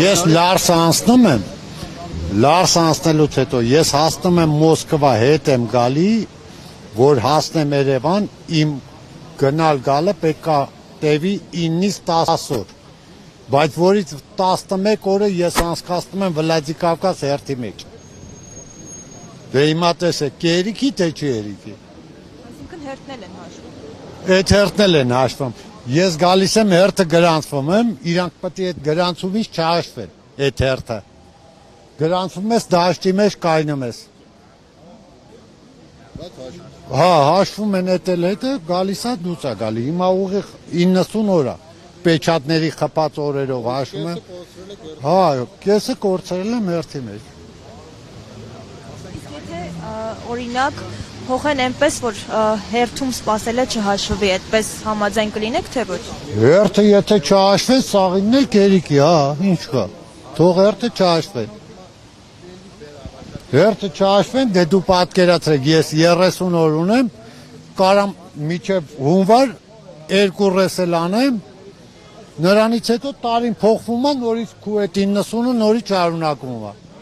Ես Լարս անցնում եմ, Լարս անցնելուց հետո ես հասնում եմ Մոսկվա, հետ եմ գալի, որ հասնեմ Երևան, իմ գնալ գալը պետք է տևի 9-ից 10 օր, բայց որից 11 օրը ես անցկացնում եմ Վլադիկավկազ հերթի մեջ։ Դե հիմա տեսեք, կերիքի թե չի երիքի։ Այսինքն հերթնել են հաշվում։ Այդ հերթնել են հաշվում։ Ես գալիս եմ հերթը գրանցվում եմ, իրանք պետք է այդ գրանցումից չհաշվեն, այդ հերթը։ Գրանցվում ես դաշտի մեջ կայնում ես։ Հա, հաշվում են այդ հետը, գալիս է դուց է գալի։ Հիմա ուղիղ 90 օր է։ Պեչատների խփած օրերով հաշվում եմ։ Հա, կեսը կորցրել եմ հերթի մեջ։ Իսկ եթե օրինակ փոխեն այնպես, որ հերթում սպասելը չհաշվի, այդպես համաձայն կլինեք, թե ոչ։ Հերթը եթե չհաշվեն, սաղինն է կերիկի, հա, ինչ կա։ Թող հերթը չհաշվեն։ Հերթը չհաշվեն, դե դու պատկերացրեք, ես 30 օր ունեմ, կարամ մինչև հունվար 2 ռեսել անեմ, նրանից հետո տարին փոխվում է, նորից քու այդ 90-ը նորից շարունակվում է։